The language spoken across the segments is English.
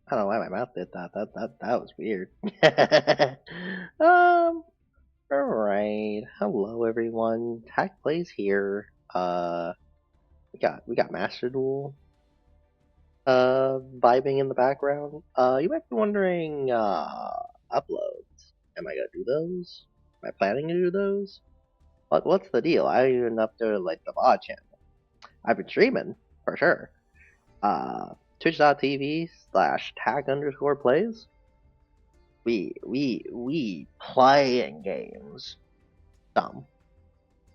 I don't know why my mouth did that. That was weird. um. All right. Hello, everyone. Tech Plays here. We got Master Duel. Vibing in the background. You might be wondering. Uploads. Am I gonna do those? Am I planning to do those? What's the deal? I haven't even up to like the VOD channel. I've been streaming for sure. Twitch.tv/tag_plays. We playing games. Some.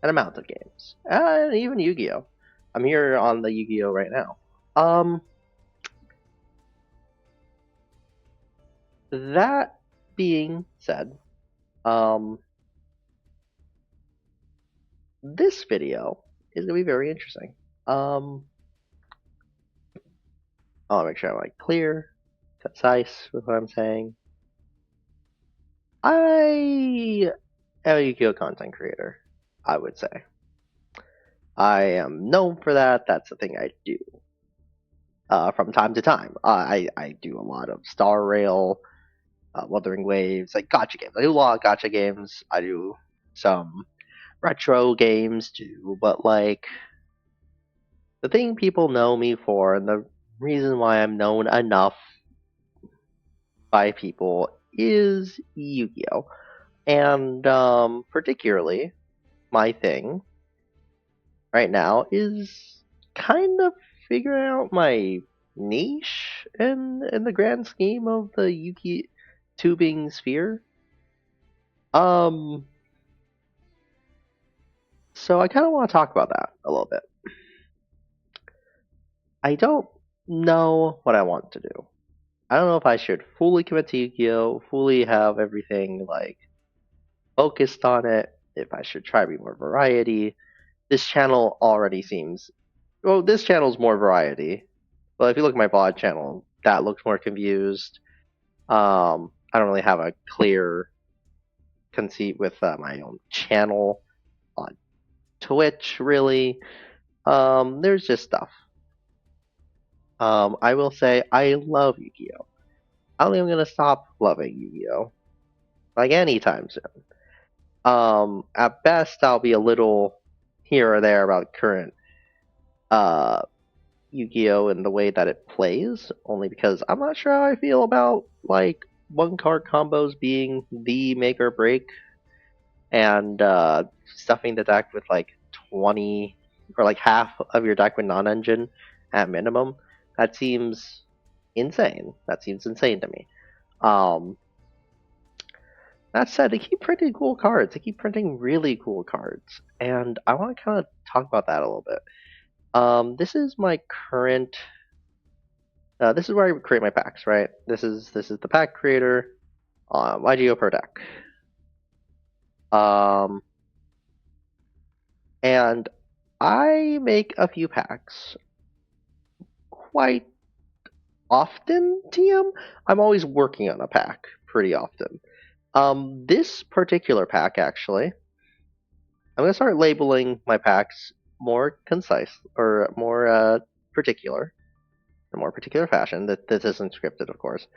An amount of games. And even Yu-Gi-Oh! I'm here on the Yu-Gi-Oh! Right now. That being said, um, this video is gonna be very interesting. I'll make sure I'm like clear, concise with what I'm saying. I am a Yu-Gi-Oh! Content creator, I would say. I am known for that. That's the thing I do. From time to time, I do a lot of Star Rail, Wuthering Waves, like gotcha games. I do a lot of gotcha games. I do some retro games too, but like the thing people know me for, and the reason why I'm known enough by people is Yu-Gi-Oh! And particularly my thing right now is kind of figuring out my niche in the grand scheme of the Yugitubing sphere. Um, so I kind of want to talk about that a little bit. I don't know what I want to do. I don't know if I should fully commit to Yu-Gi-Oh, fully have everything like focused on it, if I should try to be more variety. This channel already seems this channel's more variety. Well, if you look at my VOD channel, that looks more confused. I don't really have a clear conceit with my own channel on Twitch, really. There's just stuff. I will say I love Yu-Gi-Oh! I don't think I'm gonna stop loving Yu-Gi-Oh! Like anytime soon. At best, I'll be a little here or there about current uh Yu-Gi-Oh! And the way that it plays, only because I'm not sure how I feel about like one card combos being the make or break, and stuffing the deck with like 20 or like half of your deck with non-engine at minimum. That seems insane. That seems insane to me. Um, that said, they keep printing cool cards. They keep printing really cool cards, and I want to kind of talk about that a little bit. This is my current. This is where I create my packs, right? This is the pack creator on YGO per deck. Um, and I make a few packs quite often, TM. I'm always working on a pack pretty often. This particular pack, actually, I'm gonna start labeling my packs more concise or more particular, in a more particular fashion. That this isn't scripted, of course.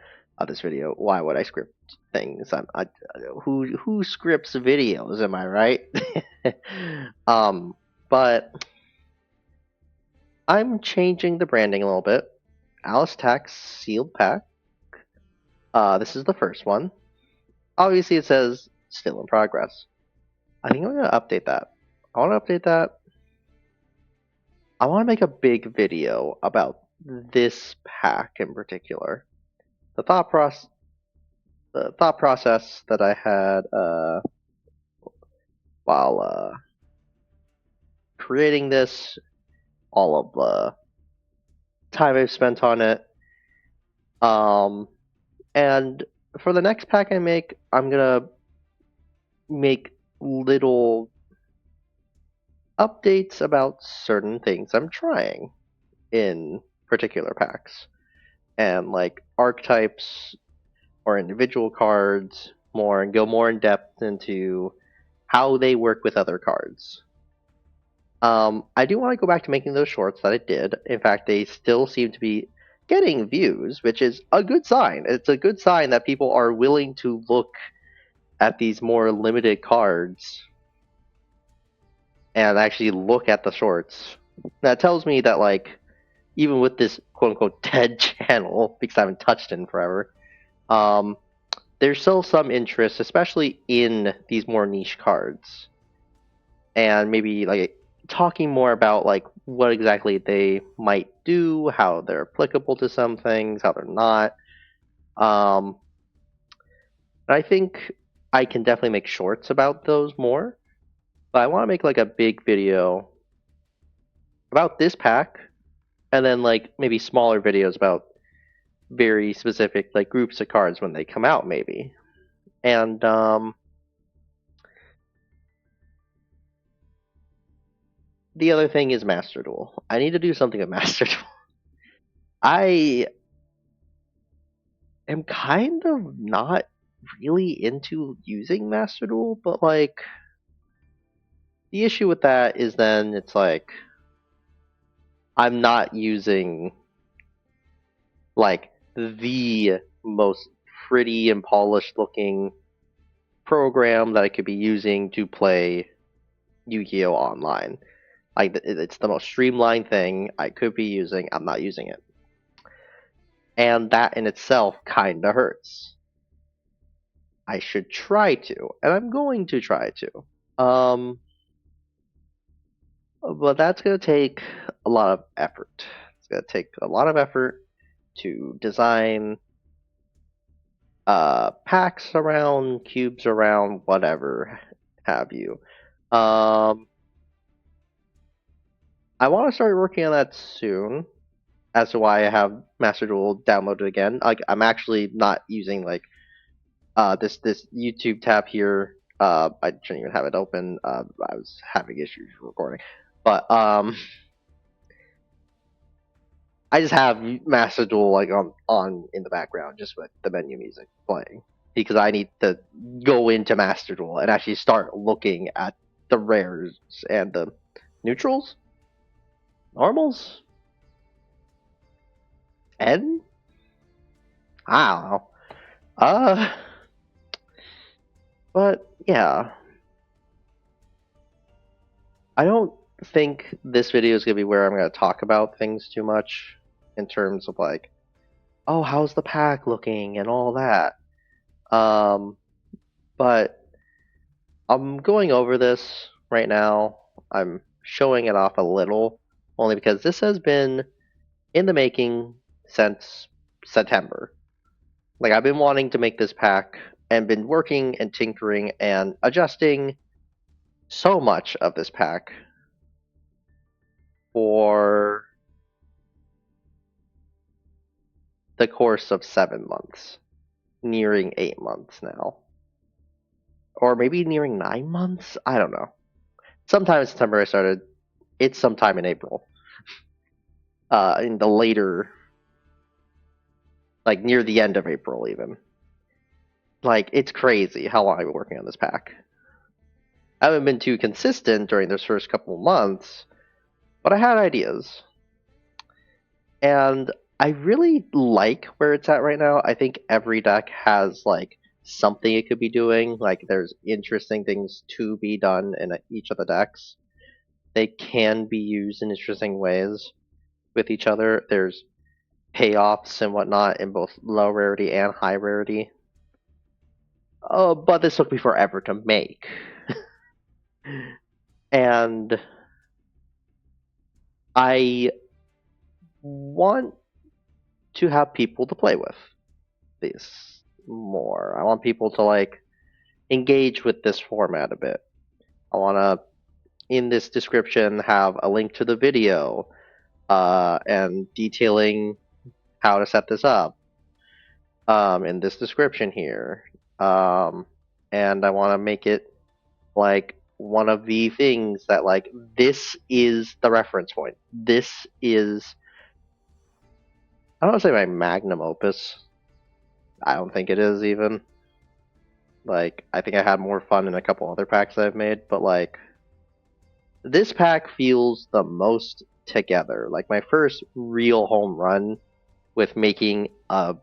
This video, why would I script things? Who scripts videos? Am I right? um, but I'm changing the branding a little bit. Alice Tax sealed pack. This is the first one. Obviously, it says still in progress. I think I'm going to update that. I want to update that. I want to make a big video about this pack in particular. The thought process that I had while creating this, all of the time I've spent on it. And for the next pack I make, I'm gonna make little updates about certain things I'm trying in particular packs, and like archetypes or individual cards more, and go more in depth into how they work with other cards. I do want to go back to making those shorts that I did. In fact, they still seem to be getting views, which is a good sign. It's a good sign that people are willing to look at these more limited cards and actually look at the shorts. That tells me that, like, even with this quote unquote dead channel, because I haven't touched it in forever, um, there's still some interest, especially in these more niche cards. And maybe like talking more about like what exactly they might do, how they're applicable to some things, how they're not. Um, I think I can definitely make shorts about those more, but I want to make like a big video about this pack, and then like maybe smaller videos about very specific like groups of cards when they come out, maybe. And the other thing is Master Duel. I need to do something with Master Duel. I am kind of not really into using Master Duel, but like the issue with that is then it's like I'm not using like the most pretty and polished looking program that I could be using to play Yu-Gi-Oh! Online. Like it's the most streamlined thing I could be using. I'm not using it, and that in itself kind of hurts. I should try to, and I'm going to try to. Um, but that's going to take a lot of effort. It's going to take a lot of effort to design packs around, cubes around, whatever have you. Um, I want to start working on that soon. As to why I have Master Duel downloaded again. Like I'm actually not using like this YouTube tab here. I shouldn't even have it open. I was having issues recording, but I just have Master Duel like on in the background just with the menu music playing because I need to go into Master Duel and actually start looking at the rares and the neutrals, normals, and I don't know. Uh, but yeah, I don't think this video is gonna be where I'm gonna talk about things too much in terms of like, oh, how's the pack looking and all that. Um, but I'm going over this right now. I'm showing it off a little, only because this has been in the making since September. Like, I've been wanting to make this pack and been working and tinkering and adjusting so much of this pack for the course of 7 months, nearing 8 months now. Or maybe nearing 9 months? I don't know. Sometime in September I started. It's sometime in April. In the later, like near the end of April, even. Like, it's crazy how long I've been working on this pack. I haven't been too consistent during those first couple of months, but I had ideas. And I really like where it's at right now. I think every deck has, like, something it could be doing. Like, there's interesting things to be done in each of the decks. They can be used in interesting ways with each other. There's payoffs and whatnot in both low rarity and high rarity. Oh, but this took me forever to make. And I want to have people to play with these more. I want people to like engage with this format a bit. I want to, in this description, have a link to the video and detailing how to set this up in this description here. And I want to make it like one of the things that like this is the reference point. This is, I don't want to say my magnum opus. I don't think it is even. Like I think I had more fun in a couple other packs that I've made, but like this pack feels the most together. Like my first real home run with making a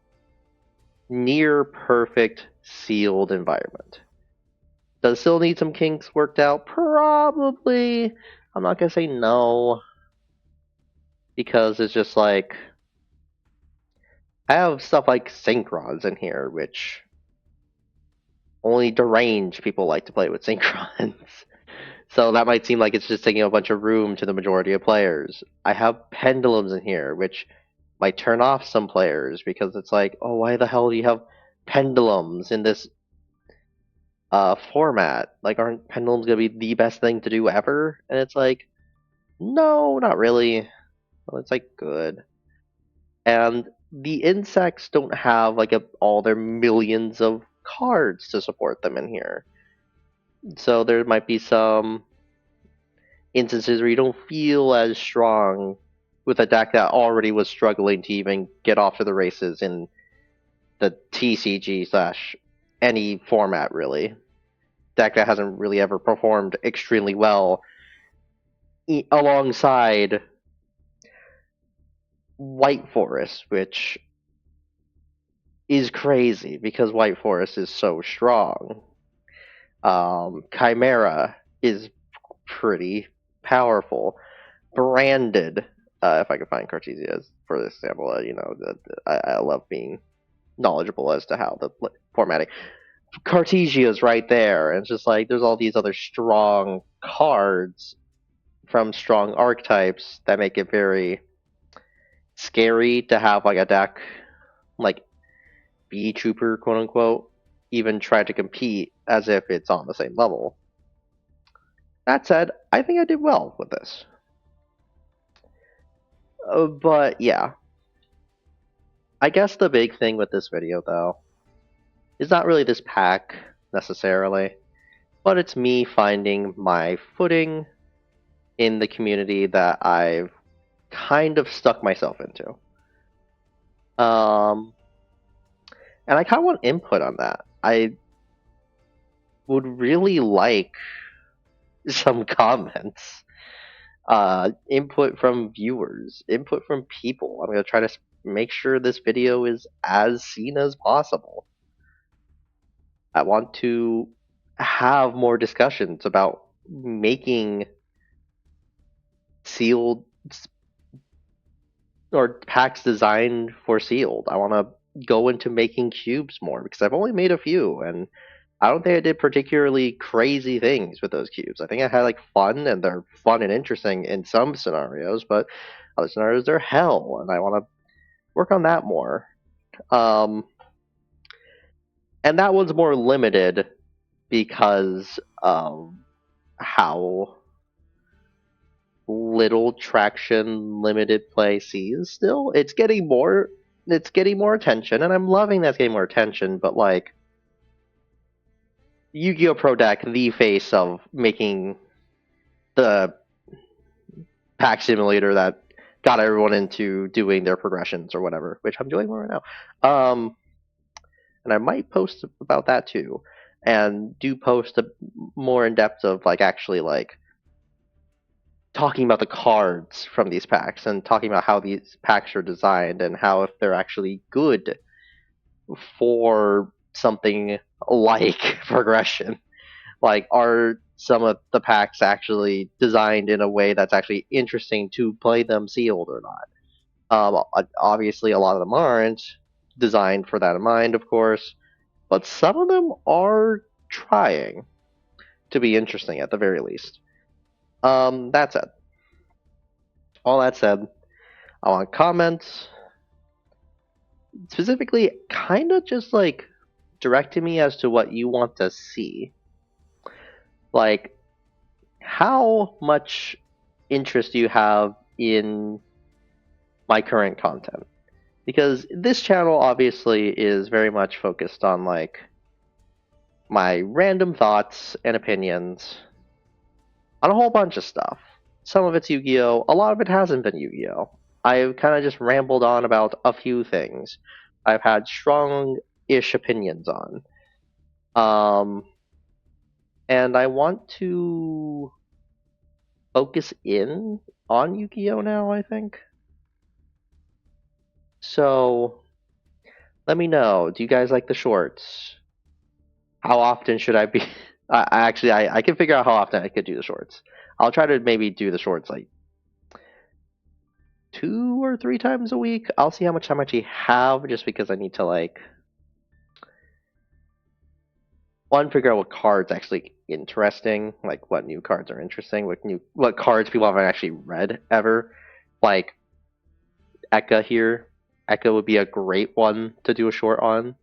near perfect sealed environment. Does still need some kinks worked out? Probably. I'm not gonna say no, because it's just like I have stuff like synchrons in here, which only deranged people like to play with synchrons. So that might seem like it's just taking a bunch of room to the majority of players. I have pendulums in here, which might turn off some players because it's like, oh, why the hell do you have pendulums in this format? Like, aren't pendulums gonna be the best thing to do ever? And it's like, no, not really. Well, it's like good. And the insects don't have like all their millions of cards to support them in here. So there might be some instances where you don't feel as strong with a deck that already was struggling to even get off to the races in the TCG slash any format really. Deck that hasn't really ever performed extremely well alongside White Forest, which is crazy because White Forest is so strong. Chimera is pretty powerful. Branded, if I can find Cartesia for this example, I love being knowledgeable as to how the formatting. Cartesia is right there, and it's just like there's all these other strong cards from strong archetypes that make it very scary to have like a deck like B Trooper, quote unquote, even try to compete as if it's on the same level. That said, I think I did well with this. But yeah, I guess the big thing with this video though is not really this pack necessarily, but it's me finding my footing in the community that I've kind of stuck myself into. And I kind of want input on that. I would really like some comments, input from viewers, input from people. I'm going to try to make sure this video is as seen as possible. I want to have more discussions about making sealed or packs designed for sealed. I want to go into making cubes more because I've only made a few and I don't think I did particularly crazy things with those cubes. I think I had like fun and they're fun and interesting in some scenarios, but other scenarios they're hell and I want to work on that more. And that one's more limited because of how little traction limited play sees still. It's getting more attention and I'm loving that it's getting more attention, but like Yu-Gi-Oh! Pro Deck, the face of making the pack simulator that got everyone into doing their progressions or whatever, which I'm doing right now. And I might post about that too, and do post more in depth of like actually like talking about the cards from these packs and talking about how these packs are designed and how if they're actually good for something like progression. Like, are some of the packs actually designed in a way that's actually interesting to play them sealed or not? Obviously, a lot of them aren't designed for that in mind, of course, but some of them are trying to be interesting at the very least. That said, all that said, I want comments, specifically, kind of just like directing me as to what you want to see. Like, how much interest do you have in my current content? Because this channel obviously is very much focused on like my random thoughts and opinions on a whole bunch of stuff. Some of it's Yu-Gi-Oh! A lot of it hasn't been Yu-Gi-Oh! I've kind of just rambled on about a few things I've had strong-ish opinions on. And I want to focus in on Yu-Gi-Oh! Now, I think. So let me know. Do you guys like the shorts? How often should I be? I can figure out how often I could do the shorts. I'll try to maybe do the shorts like 2 or 3 times a week. I'll see how much time I actually have, just because I need to like one, figure out what cards actually interesting, like what new cards are interesting, what cards people haven't actually read ever. Like Eka here. Eka would be a great one to do a short on.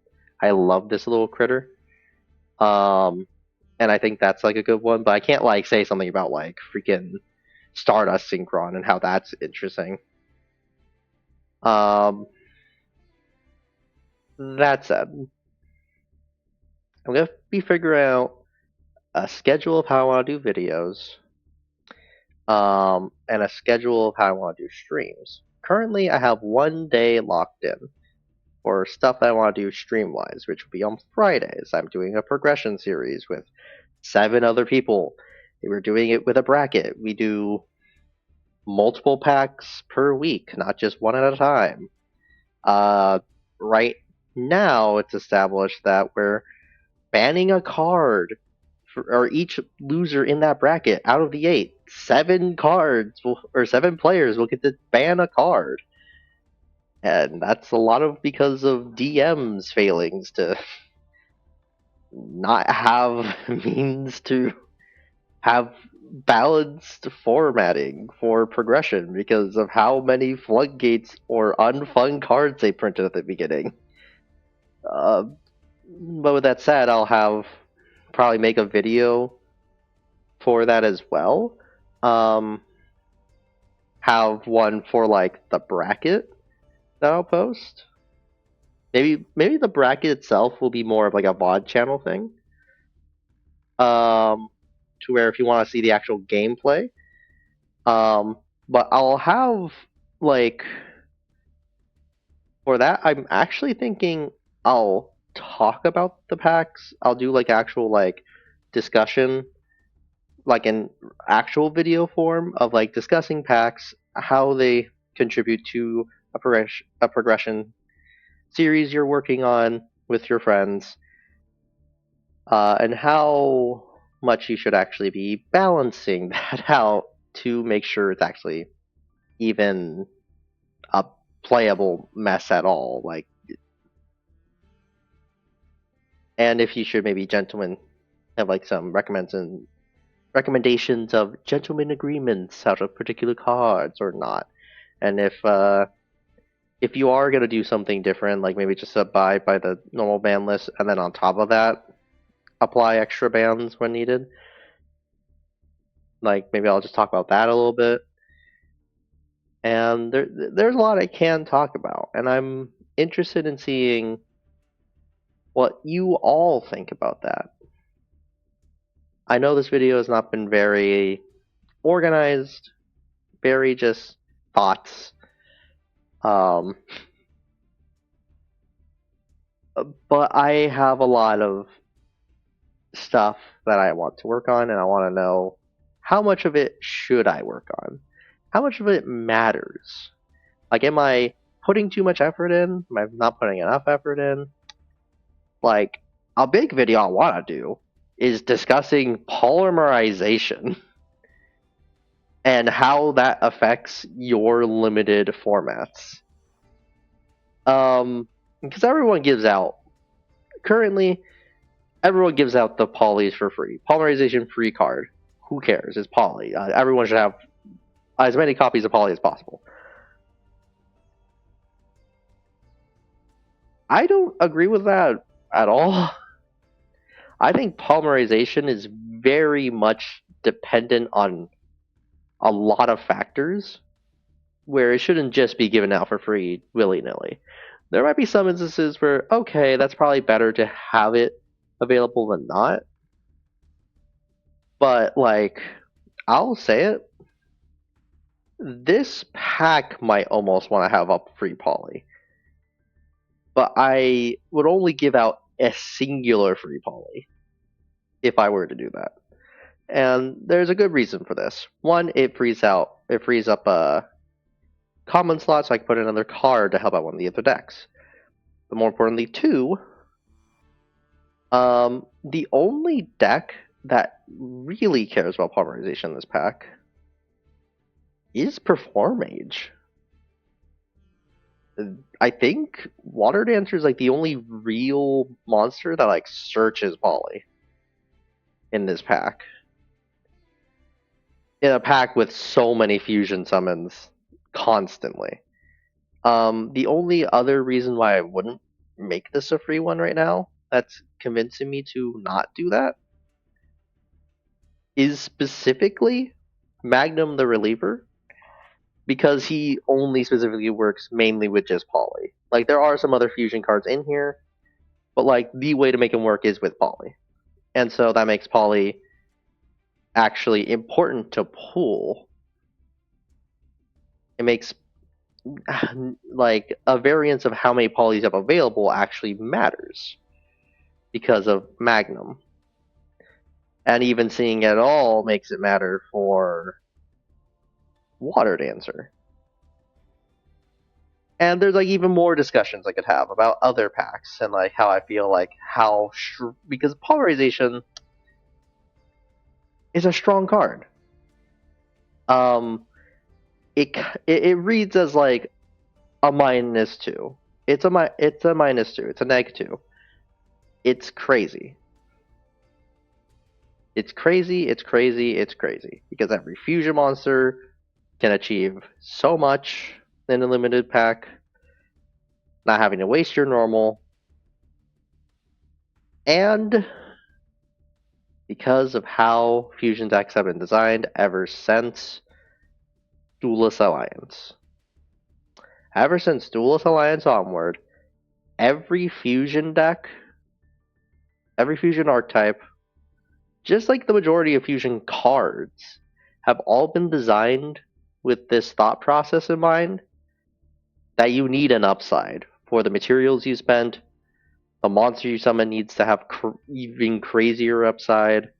I love this little critter. Um and I think that's like a good one, but I can't like say something about like freaking Stardust Synchron and how that's interesting. Um that said, I'm gonna be figuring out a schedule of how I want to do videos, and a schedule of how I want to do streams. Currently, I have one day locked in for stuff that I want to do stream wise, which will be on Fridays. I'm doing a progression series with 7 other people. We're doing it with a bracket. We do multiple packs per week, not just one at a time. Uh, right now, it's established that we're banning a card or each loser in that bracket out of the 8. 7 players will get to ban a card, and that's a lot of because of DM's failings to not have means to have balanced formatting for progression because of how many floodgates or unfun cards they printed at the beginning. Uh, but with that said, I'll have probably make a video for that as well. Um, have one for like the bracket that I'll post. Maybe the bracket itself will be more of like a VOD channel thing. To where if you want to see the actual gameplay. But I'll have like for that, I'm actually thinking I'll talk about the packs. I'll do like actual like discussion, like an actual video form of like discussing packs, how they contribute to a progression series you're working on with your friends, and how much you should actually be balancing that out to make sure it's actually even a playable mess at all. Like, and if you should maybe gentlemen have like some recommendations of gentlemen agreements out of particular cards or not, and if you are gonna do something different, like maybe just abide by the normal ban list, and then on top of that apply extra bans when needed. Like maybe I'll just talk about that a little bit. And there's a lot I can talk about, and I'm interested in seeing what you all think about that. I know this video has not been very organized, very just thoughts. Um, but I have a lot of stuff that I want to work on, and I want to know how much of it should I work on? How much of it matters? Like, am I putting too much effort in? Am I not putting enough effort in? Like, a big video I want to do is discussing polymerization and how that affects your limited formats. Because everyone gives out currently, everyone gives out the polys for free. Polymerization free card. Who cares? It's poly. Everyone should have as many copies of poly as possible. I don't agree with that at all. I think polymerization is very much dependent on a lot of factors, where it shouldn't just be given out for free willy nilly. There might be some instances where, okay, that's probably better to have it available than not. But, like, I'll say it. This pack might almost want to have up free poly. But I would only give out a singular free poly if I were to do that. And there's a good reason for this. One, it frees up common slot so I can put another card to help out one of the other decks. But more importantly, two, the only deck that really cares about polymerization in this pack is Perform Mage. I think Water Dancer is like the only real monster that like searches poly in this pack. In a pack with so many fusion summons constantly. The only other reason why I wouldn't make this a free one right now that's convincing me to not do that is specifically Magnum the Reliever, because he only specifically works mainly with just poly. Like, there are some other fusion cards in here, but like the way to make him work is with poly. And so that makes poly actually important to pull. It makes like a variance of how many polys you have available actually matters because of Magnum. And even seeing it all makes it matter for Water Dancer. And there's like even more discussions I could have about other packs and like how I feel like because Polarization is a strong card. It reads as like a -2. It's a -2. It's a -2. It's crazy. It's crazy. It's crazy. It's crazy because every fusion monster can achieve so much in a limited pack, not having to waste your normal, and because of how fusion decks have been designed ever since Duelist Alliance. Ever since Duelist Alliance onward, every fusion deck, every fusion archetype, just like the majority of fusion cards, have all been designed with this thought process in mind that you need an upside for the materials you spend. The monster you summon needs to have even crazier upside.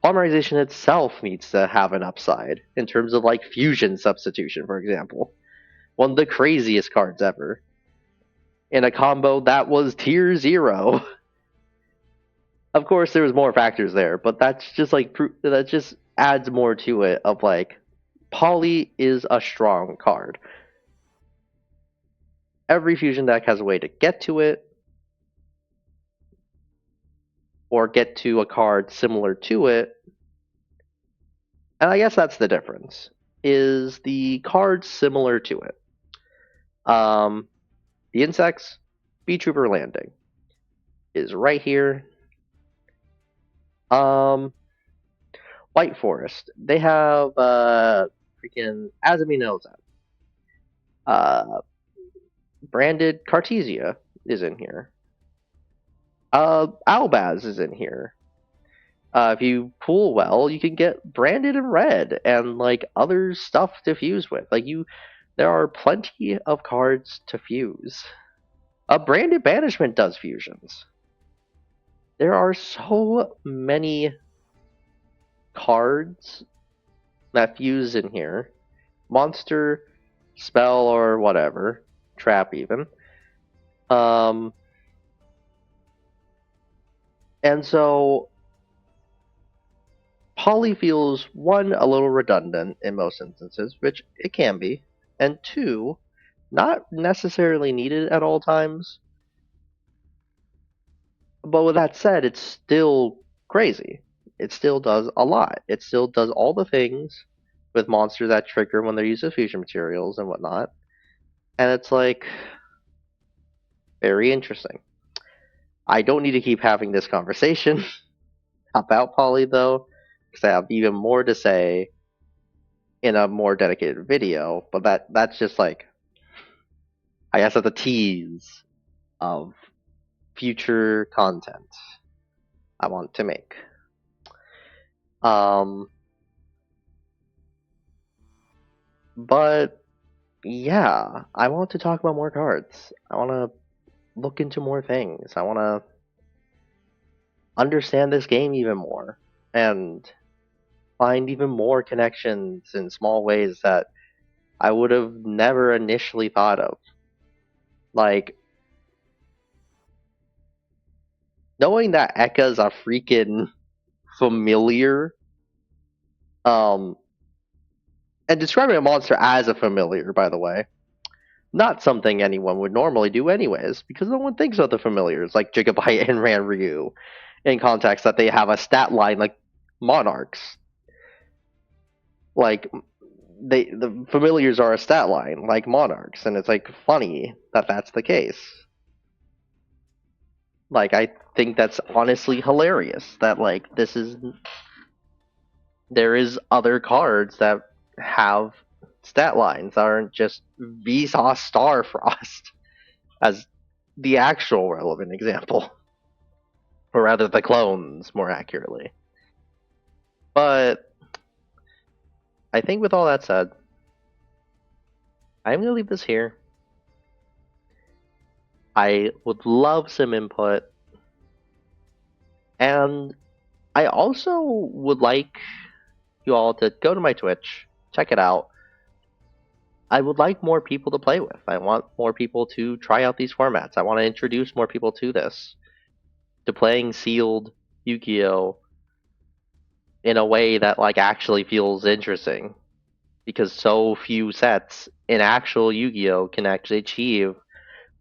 Polymerization itself needs to have an upside in terms of like fusion substitution, for example. One of the craziest cards ever. In a combo that was tier 0. Of course, there was more factors there, but that's just like that just adds more to it. Of like, Poly is a strong card. Every fusion deck has a way to get to it, or get to a card similar to it, and I guess that's the difference. Is the card similar to it? The Insects, Bee Trooper Landing is right here. White Forest, they have freaking Azumi knows that. Branded Cartesia is in here. Albaz is in here. If you pull well, you can get branded in red and like other stuff to fuse with. There are plenty of cards to fuse. Branded Banishment does fusions. There are so many cards that fuse in here. Monster, spell, or whatever. Trap even. And so Poly feels, one, a little redundant in most instances, which it can be, and two, not necessarily needed at all times. But with that said, it's still crazy. It still does a lot. It still does all the things with monsters that trigger when they're used as fusion materials and whatnot. And it's like very interesting. I don't need to keep having this conversation about Poly though, because I have even more to say in a more dedicated video. But that's just like, I guess that's a tease of future content I want to make. But yeah, I want to talk about more cards. I want to look into more things. I want to understand this game even more and find even more connections in small ways that I would have never initially thought of. Like, knowing that Ekka's a freaking familiar, um, and describing a monster as a familiar, by the way, not something anyone would normally do anyways, because no one thinks of the familiars like Gigabyte and Ranryu in context that they have a stat line like monarchs. Like the familiars are a stat line like monarchs, and it's like funny that that's the case. Like I think that's honestly hilarious that like this is there is other cards that have stat lines that aren't just Vsauce Starfrost as the actual relevant example, or rather the clones more accurately. But I think with all that said, I'm gonna leave this here. I would love some input, and I also would like you all to go to my Twitch, check it out. I would like more people to play with. I want more people to try out these formats. I want to introduce more people to this, to playing sealed Yu-Gi-Oh in a way that like actually feels interesting, because so few sets in actual Yu-Gi-Oh can actually achieve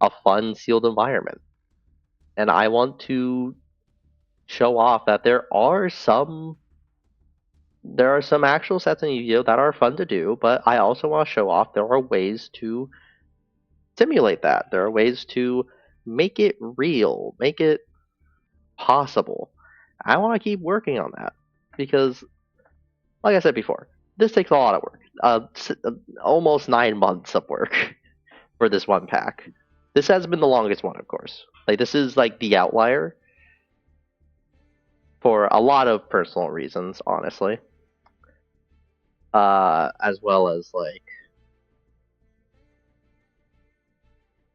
a fun sealed environment. And I want to show off that there are some actual sets in Yu-Gi-Oh that are fun to do, but I also want to show off there are ways to simulate that. There are ways to make it real, make it possible. I want to keep working on that because, like I said before, this takes a lot of work. Almost 9 months of work for this one pack. This has been the longest one, of course. Like this is like the outlier for a lot of personal reasons, honestly. As well as like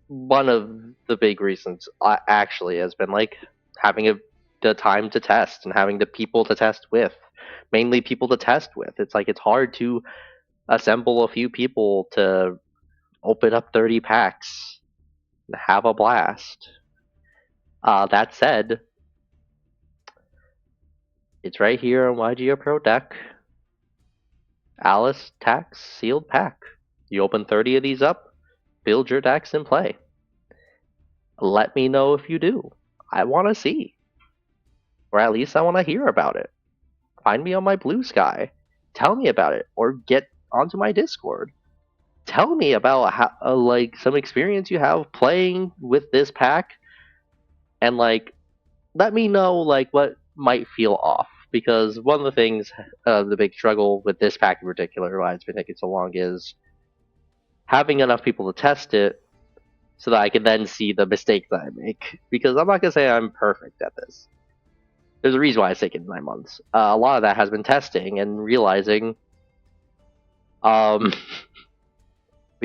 one of the big reasons actually has been like having the time to test and having the people to test with, mainly people to test with. It's like it's hard to assemble a few people to open up 30 packs and have a blast. That said, it's right here on YGO Pro Deck. Alice Tax sealed pack. You open 30 of these up, build your decks and play. Let me know if you do. I want to see. Or at least I want to hear about it. Find me on my Blue Sky. Tell me about it. Or get onto my Discord. Tell me about how, like some experience you have playing with this pack, and like let me know like what might feel off. Because one of the things, the big struggle with this pack in particular, why it's been taking so long, is having enough people to test it so that I can then see the mistakes that I make. Because I'm not gonna say I'm perfect at this. There's a reason why it's taken 9 months. A lot of that has been testing and realizing. We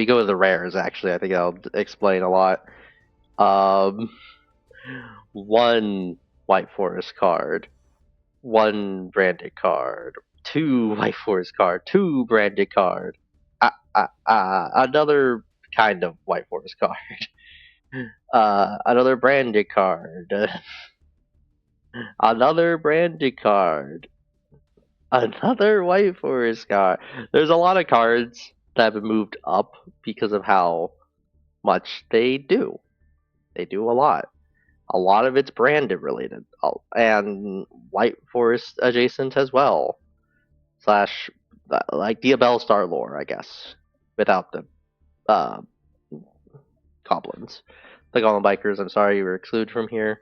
go to the rares. Actually, I think I'll explain a lot. Um, one White Forest card, one branded card, two White Forest card, two branded card, another kind of White Forest card, another branded card, another branded card, another White Forest card. There's a lot of cards that have been moved up because of how much they do. They do a lot. A lot of it's branded related, and White Forest adjacent as well. Slash, like Diabell Star lore, I guess, without the uh, goblins. The Golem Bikers, I'm sorry you were excluded from here.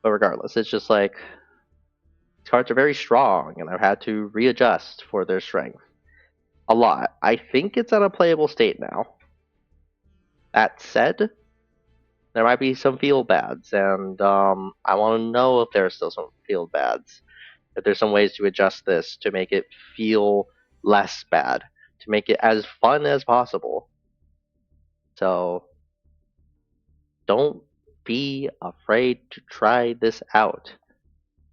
But regardless, it's just like these cards are very strong, and I've had to readjust for their strength a lot. I think it's at a playable state now. That said, there might be some field bads, and I want to know if there are still some field bads. If there's some ways to adjust this to make it feel less bad, to make it as fun as possible. So don't be afraid to try this out.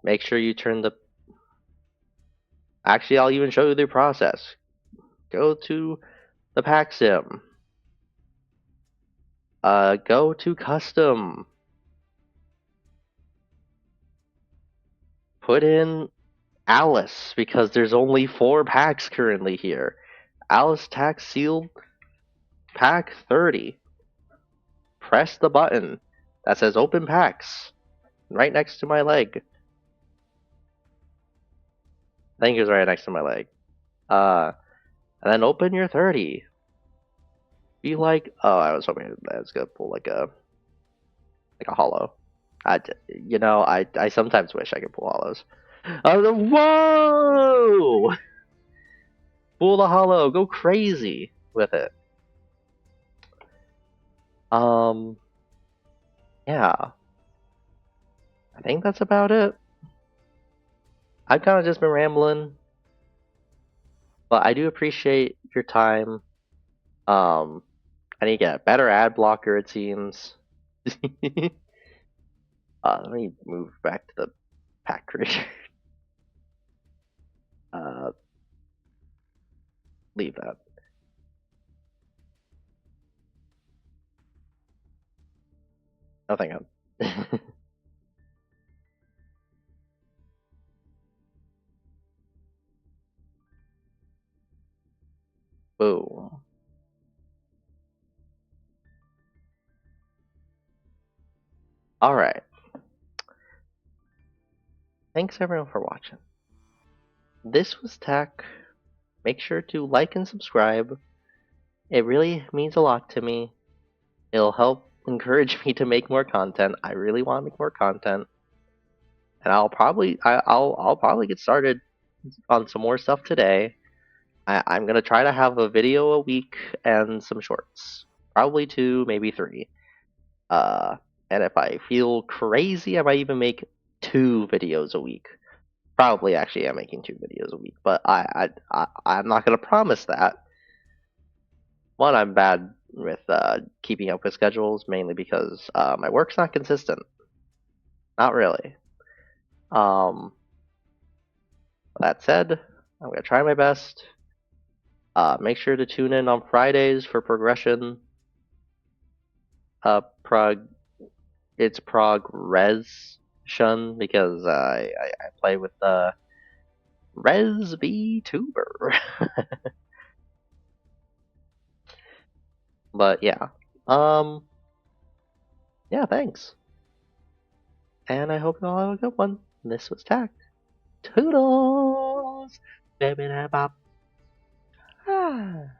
Make sure you turn the. Actually, I'll even show you the process. Go to the pack sim. Go to custom. Put in Alice because there's only 4 packs currently here. Alice tax sealed pack 30. Press the button that says open packs right next to my leg. I think it's right next to my leg. And then open your 30. Be like, oh, I was hoping that was gonna pull like a hollow. I sometimes wish I could pull hollows. Whoa! Pull the hollow, go crazy with it. Um, yeah, I think that's about it. I've kind of just been rambling, but I do appreciate your time. Um, I need to get a better ad blocker, it seems. Let me move back to the pack creator. Uh, leave that. Oh, thank God. Boom. Alright. Thanks everyone for watching. This was Tech. Make sure to like and subscribe. It really means a lot to me. It'll help encourage me to make more content. I really want to make more content. And I'll probably get started on some more stuff today. I'm gonna try to have a video a week and some shorts. Probably 2, maybe 3. Uh, and if I feel crazy, I might even make 2 videos a week. Probably actually am making 2 videos a week, but I'm not gonna promise that. One, I'm bad with keeping up with schedules, mainly because my work's not consistent. Not really. Um, that said, I'm gonna try my best. Make sure to tune in on Fridays for progression. Prog, it's progression because I play with the Res VTuber. But yeah, um, yeah, thanks, and I hope you all have a good one. This was Tack. Toodles, baby, bop. Ah.